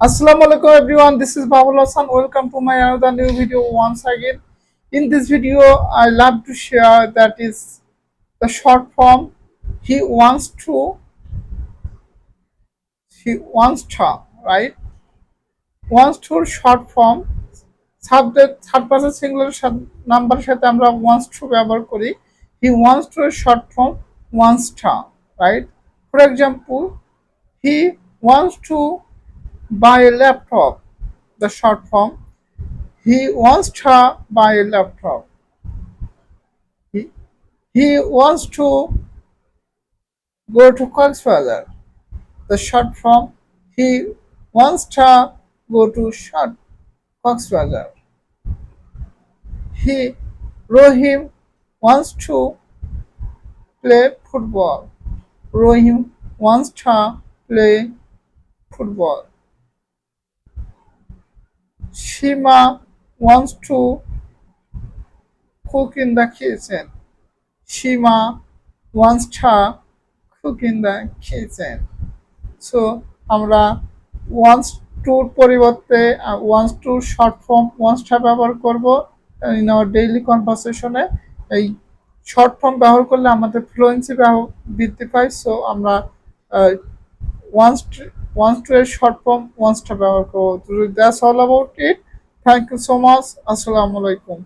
Assalamu alaikum everyone, this is Babul Hassan. Welcome to my another new video once again. In this video, I love to share that is the short form he wants to, right? Wants to short form subject third person singular নাম্বারের সাথে আমরা wants to ব্যবহার করি। He wants to short form wants টা, right? For example, he wants to buy a laptop. The short form, he wants to buy a laptop. He wants to go to Coxswaller. The short form, he wants to go to Coxswaller. Rohim wants to play football. Rohim wants to play football. Shima wants to cook in the kitchen. Shima wants to cook in the kitchen. So আমরা wants to পরিবর্তে wants to short form wants to ব্যবহার করব in our daily conversation এ। এই short form ব্যবহার করলে আমাদের fluency বৃদ্ধি পায়। সো আমরা wants to এর শর্ট ফর্ম wants to ব্যবহার করব। That's all about it. Thank you so much. Assalamu alaikum.